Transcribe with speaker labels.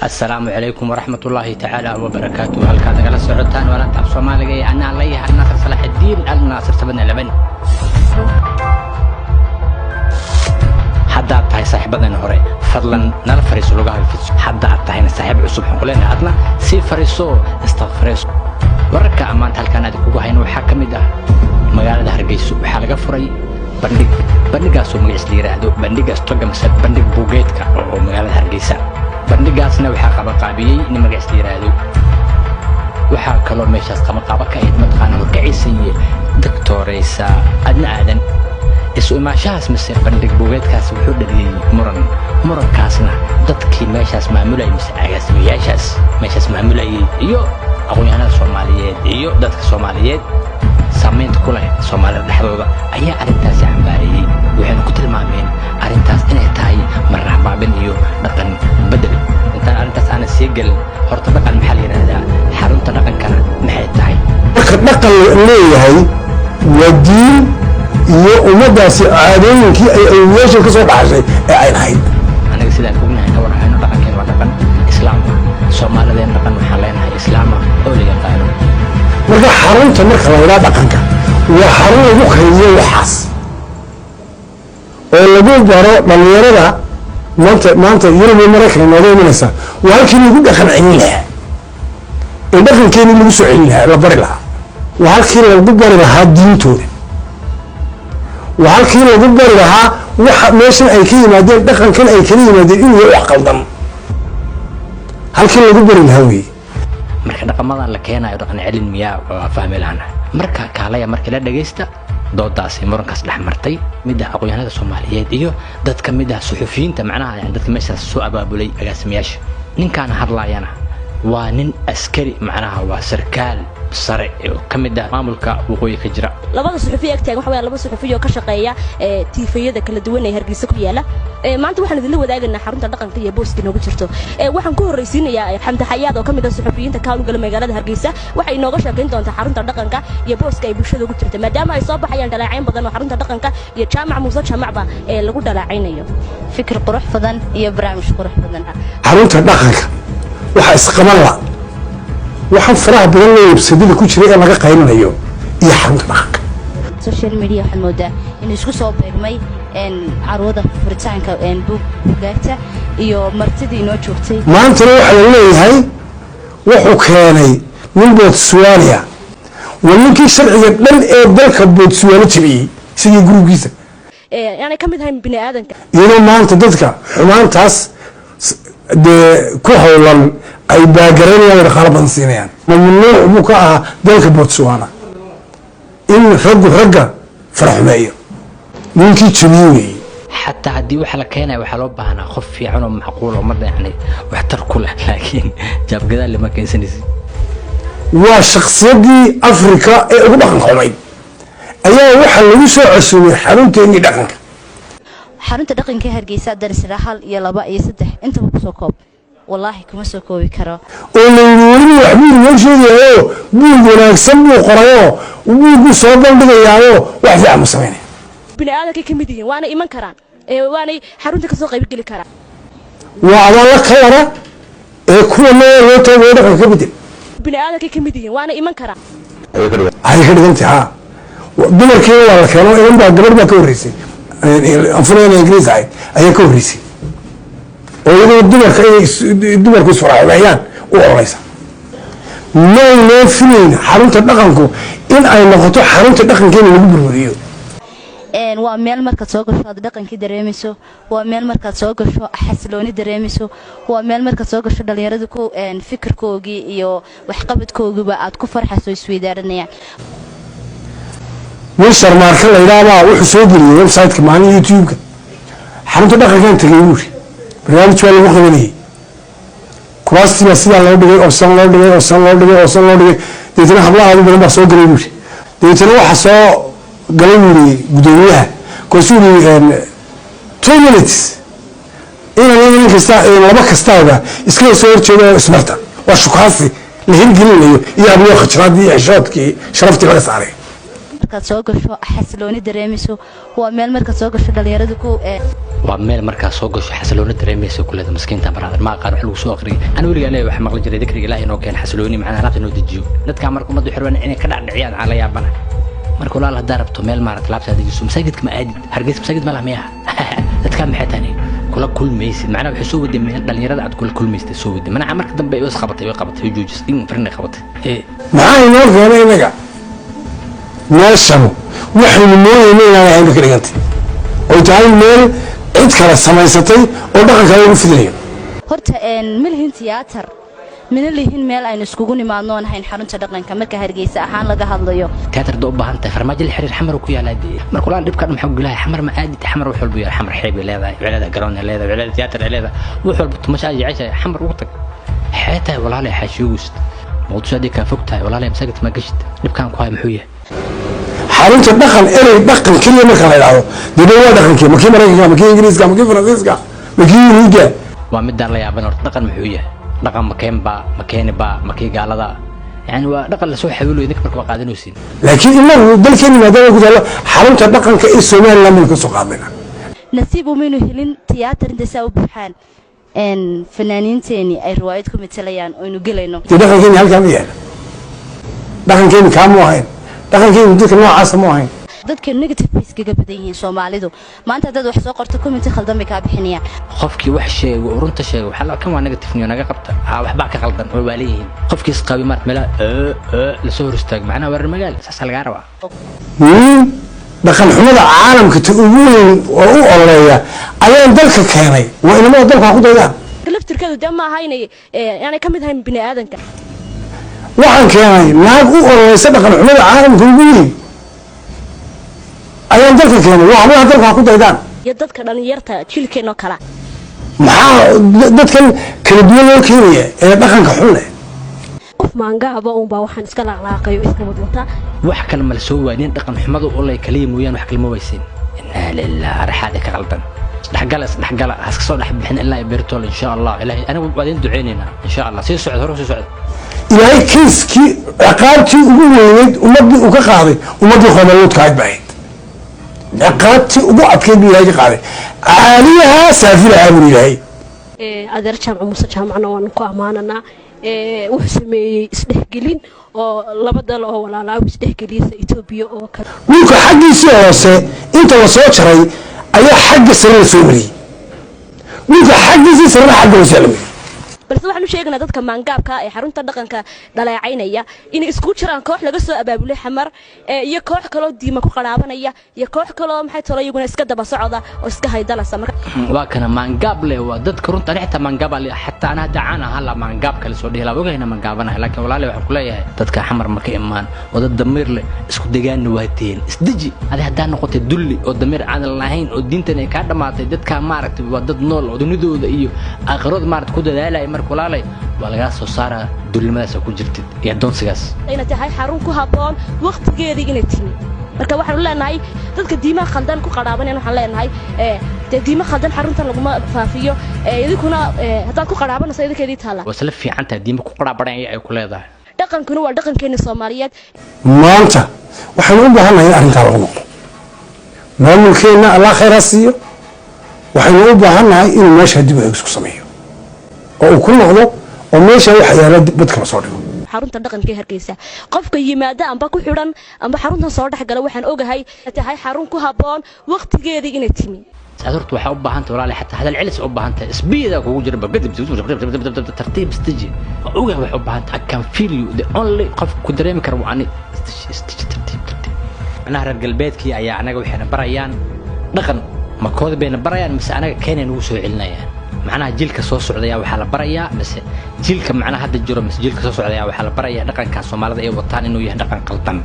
Speaker 1: السلام عليكم ورحمة الله تعالى وبركاته. هل كان قال سعودان ولا تعب صومالي أنا عليها الناصر صلاح الدين الناصر سبنا لبن حدا تاي صاحبنا هوري فضلا نال فريسو لوغا الفيس حدا تاي صاحب عصب حقولنا أدنى سي فريسو استغفريسو وركا أمان هل كان هذا كوجا هينو حكمده مقالة هرجيسو حلقة فري bandhigaasoo magaciis la yiraahdo bandhigaas togamsa bandhig buugeedka oo magaalada Hargeysa bandhigaasna waxa qabanqaabiyay in magaciis la yiraahdo waxa kaloo meeshaas qabanqaaba ka ahayd madqaan warkaciisay doctoraysa adna aadan isu imaashahaas mise bandhig buugeedkaas wuxuu dhaliyay murankaasna dadkii meeshaas maamulayay mise agaasimayaashaas meeshaas maamulayay iyo aqoonyahanada Soomaaliyeed iyo dadka Soomaaliyeed saamaynta ku leh Soomaalida dhexdooda ayaa arintaas cambaarayay waxayna ku tilmaameen arintaas inay tahay marxabaabin iyo dhaqan bedel inta arintaas aan sii gal horta dhaqan maxaa la yiraahdaa xarunta dhaqankana maxay tahay
Speaker 2: marka dhaqan leeyahay wadiin iyo ummadaasi caadooyinkii ay awooshii ka soo dhaxashay ee ay lahayd
Speaker 1: anaga sidaan ognahay ka warhayno dhaqankeen waa dhaqan islaamka Soomaalida dhaqan waxaa leenahay islaamka oo la yaqaan marka
Speaker 2: xarunta marka la yiraahdo dhaqanka waa xarun lagu kaydiyo waxaas oo lagu baro dhalinyarada maanta Yurub iyo Mareykanka noqonaysa waa halkii lagu dhaqan celin lahaa in dhaqankeeni lagu soo celin lahaa la bari lahaa waa halkii lagu bari lahaa diintooda waa halkii lagu bari lahaa waxa meeshan ay ka yimaadeen dhaqankan ay kala yimaadeen inuu wax qaldan halkii lagu bari lahaa weey
Speaker 1: marka dhaqamadan la keenayo dhaqan cilmiya oo fahmi lahayn marka kaalaya marka la dhageysta doodaasi murankaas dhaxmartay mid aqoonyahanada Soomaaliyeed iyo dadka mid ah suxufiyiinta macnaha dadka meeshaas soo abaabulay agaasimayaasha ninkan hadlaayana waa nin askari macnaha waa sarkaal sare oo kamid ah maamulka waqooyi ka jira
Speaker 3: labada suxufiye agtaagan waxa weeyaan laba suxufiye oo ka shaqeeya tiifayada kala duwan ee Hargeysa ku yaala maanta waxaan idin la wadaagaynaa xarunta dhaqanka iyo booska noogu jirto waxaan ku horeysiinayaa Xamdi Xayaad oo kamid ah suxufiyiinta ka hawlgala magaalada Hargeysa waxay inooga shaqeyn doontaa xarunta dhaqanka iyo booska ay bulshada ugu jirto maadaama ay soo baxayaan dhaleecayn badan oo xarunta dhaqanka iyo jaamac Muuse Jaamacba ee lagu dhaleecaynayo
Speaker 4: fikir qurux badan iyo barnaamij qurux badan
Speaker 2: xarunta dhaqanka waxa isqaban la waxaan faraha badan loo yibsadida ku jiray ee laga qaylinayo iyo xarunta dhaqanka
Speaker 4: social media waxaan moodaa in isku soo beegmay carwada furitaanka buugaagta iyo martidii noo joogtay
Speaker 2: maanta waxa la leeyahay wuxuu keenay nin Botswana walinkii sharciga dhan ee dalka Botswana jibiyay sidii gurigiisa
Speaker 3: yani kamid ahay bini aadanka
Speaker 2: iyadoo maanta dadka xumaantaas ku hawlan ay baagaranayaan dhaqaale badan siinayaan mamnuuc buu ka ahaa dalka Botswana in ragga farxumeeyo ninkii jabiyay
Speaker 1: حتى هدي وحلا كينا وحلا بهنا خف عنهم معقول ومرة يعني واحتر كله لكن جاب كذا اللي ما كان سنسي
Speaker 2: وشخصيتي أفريقيا أقول حميد أيها وحلا وش عشوني حرونتي دقنك
Speaker 4: xarunta dhaqanka Hargeysa daris raxal iyo 2 iyo 3 inta ku soo koob wallahi kuma soo koobi karo
Speaker 2: oo leeyahay waxbuu noo sheegayo buug wanaagsan buu qorayo buugu soo bandhigayo wax fiican ma sameeyay
Speaker 3: bini aadanka kamid yihiin waana iman karaan waana xarunta ka soo qayb gali karaan
Speaker 2: waa la kala kuwa loo tago dhaqanka bedel
Speaker 3: bini aadanka kamid yihiin waana iman karaan
Speaker 2: ay ka dhigantaa dumarkii waa la keenay in baa gabar baa ka horeysay أفراد إنجليز أيه كوريسي ويقول الدمر كسرعة وعيان وعريسة ما فين حرمت الدقنكو إن أي نقطة حرمت الدقن كانوا يقبلوا فيه
Speaker 4: waa meel markaad soo gasho dhaqankii dareemiso waa meel markaad soo gasho xasilooni dareemiso waa meel markaad soo gasho dhalinyaradu ku fikirkoogii iyo waxqabadkoogiba aad ku farxayso isweydaarnayaan
Speaker 2: مشر ماركل إلى وحش سودري ويب سايت كمان يوتيوب حرمت دقة كان تجيبوري برنامج ولا مخبرني كواستي بس على لودي أوصل لودي تيجي حبلا هذا برنامج سودري يوري تيجي واحد سو قليوري بدويها كوسوري 2 minutes إيه كستا لما كستا هذا إسكال صور كذا سمرته وشكاسي لهين قليل يا أبو خشرات دي عشرات كي شرفتي ولا سعري
Speaker 4: markaad soo gasho xasilooni dareemayso waa meel markaad soo gasho dhalinyaradu ku
Speaker 1: waa meel markaa soo gasho xasilooni dareemayso kullada maskiinta baraadan ma aqaan wax lagu soo aqriyay ana weliga ilaahay wax maqli jiray dikriga ilaahay inoo keen xasilooni macnaha laabta inoo dejiyo dadka marka umadu xirwan inay ka dhacdhiciyaan aan la yaabana marka walaal hadaa rabto meel maaragtay laabta dejiso masaajidka ma aadid hargeysa masaajid ma lahmiya dadka maxay tahay kula kulmaysid macnaha wax soo waday meel dhalinyarada aad kula kulmaysay soo waday macnaha marka dambe ay qabatay joojis in farna qabatay
Speaker 2: maxaa inoo keenay inaga meeshan waxaynu mooyayna inaan ahayn ka dhigantay oo tahay meel cid kale samaysatay oo dhaqanka lagu fidinayo
Speaker 4: horta milhin tiyaatar mina lihin meel aynu iskugu nimaadno nahayn xarunta dhaqanka marka hargeysa ahaan laga hadlayo
Speaker 1: tiyaatar doo baahan tahay farmaajo la xiriir xamar ku yaalaadii marka laan dhibka maxaa gulahay xamar ma aadid xamar wax walba yahay xamar xeeb leedahay walaada garoon leedahay walaada tiyaatar leedahay wax walba tumasha jacaysa xamar ugu tag xeeta walaalay xashuust mawduucii ka fogtahay walaalay masaajid ma gashid dhibkan ku hay muxuu yahay
Speaker 2: xarunta dhaqan erey dhaqan kaliya marka la yiraahdo dib waa dhaqankii makii Mareykanka makii Ingiriiska makii Faransiiska makii Yuhuudda
Speaker 1: waa mid la yaaban oo dhaqan muxuu yahay dhaqan makeenba makii gaalada yani waa dhaqan la soo xawilo idinka marka qaadanaysiin
Speaker 2: laakiin inagu dalkeena maadaama ku taalo xarunta dhaqanka ee Soomaaliland ma soo qaadayna
Speaker 4: nasiib uminu helin tiyaatar inta saa u buuxaan fanaaniinteeni ay riwaayad ku matalayaan oo inu gelayno
Speaker 2: dhaqankeena halka ma yahay dhaqankeena kaamu ahayn dhaqankeena dadka noocaas ma ahayn
Speaker 4: dadka negative face kaga badan yihiin Soomaalidu maanta dad wax soo qorto comment khaldan bay ka bixinayaan
Speaker 1: qofkii wax sheego urunta sheego waxa la kan waa negative niyo naga qabta wax baa ka khaldan oo waalihiin qofkii isqaabi mar meel la soo horstaag macnaha war magaal saas laga rabaa
Speaker 2: dhaqan xumada caalamka ta ugu weyn oo u ololeeya ayaan dalka keenay waa inama dalka ku daydaan
Speaker 3: laftirkeedu dama ahaynay yani kamid ahayn bini aadanka
Speaker 2: waxaan keenay naag u ololeysa dhaqan xumada caalamka ugu weyn ayaan dalka keenay waa dalka ku daydaan
Speaker 3: iyo dadka dhalinyarta jilkeeno kala
Speaker 2: maxaa dadkan kala duwan loo keenaya ee dhaqanka xun leh
Speaker 3: qof maangaaba uun baa waxaan iska laaqlaaqayo iska wadwata
Speaker 1: wax kale ma la soo waadin dhaqan xumada oo lay kaliya mooyaan wax kale ma waysin inna lillahi arxaada ka qaldan dhaxgala haska soo dhax bixin ilaa beertol insha Allah ilaahay ana waadin duceynayna insha Allah si socod hore si socod
Speaker 2: ilaahay kiiskii ciqaabtii ugu weyneyd ummadii uu ka qaaday ummadii Soomaaliyeed ka hadbay ciqaabtii ugu adkeyd ilaahay ka qaaday caaliyaha saafilaha buu ilaahay
Speaker 3: adeer jaamac muuse jaamacna waan ku amaanana wuxuu sameeyay isdhexgelin oo laba dal oo walaalaa isdhexgeliyay Itoobiya oo kale
Speaker 2: wiilka xaqiisii hoose inta la soo jaray ayaa xagga sare soo mariyay wiilka xaqiisii sare xagga hoose la mariyay
Speaker 3: balse waxaan u sheegnaa dadka maangaabka ee xarunta dhaqanka dhaleecaynaya in isku jiraan koox laga soo abaabulay xamar iyo koox kale oo diima ku qaraabanaya iyo koox kale oo maxay tolo iyaguna iska daba socda oo iska haydalasa marka
Speaker 1: waa kana maangaab leh waa dadka runta xitaa maangaab leh xataa ana dacana hala maangaab kale soo dhihla ogayna maangaabana laakiin walaalay waxaan ku leeyahay dadka xamar ma ka imaan oo dad damir leh isku degaan waateen isdiji adi hadaa noqotay dulli oo damir aan lahayn oo diintan ay ka dhamaatay dadka maaragtay waa dad nool oo dunidooda iyo aakhirad maaragtay ku dadaalay marka walaalay waa laga soo saaraa dullimadaas ku jirtid iyo doonsigaas
Speaker 3: inay tahay xarun ku haboon waqtigeedii inay timi marka waxaan leenahay dadka diimaha khaldan ku qaraabanayaan waxaan leenahay diimaha khaldan xarunta laguma faafiyo idinku hadaad ku qaraabanayso idinkeedii taala
Speaker 1: wasla fiicanta diimaha ku qaraabanaya ay ku leedahay
Speaker 3: dhaqankuna waa dhaqankeena Soomaaliyeed
Speaker 2: maanta waxaan u baahanahay arrinta lagu noqdo maamulkeena Allah khayr siiyo waxaan u baahanahay in meesha dib u isku sameeyo oo ku noqdo oo meesha wax yaala dad kala soo dhigo
Speaker 3: xarunta dhaqanka Hargeysa qofka yimaada amba ku xiran amba xarunta soo dhax gala waxaan ogahay tahay xarun ku haboon waqtigeedii inay timi
Speaker 1: saadurtu waxa u baahan tahay walaal xataa hadal cilis u baahan tahay isbiida kugu jira tartiib istiji ogahay wax u baahan tahay I can feel you the only qof ku dareemi karo waa ani istiji tartiib ana reer galbeedkii ayaa anaga waxayna barayaan dhaqan ma kooda bayna barayaan mise anaga keenay ugu soo celinayaan macnaha jilka soo socdaya waxa la barayaa mise jilka macnaha hadda jiro mise jilka soo socdaya waxa la barayaa dhaqanka Soomaalida ay wataan inuu yahay dhaqan qaldan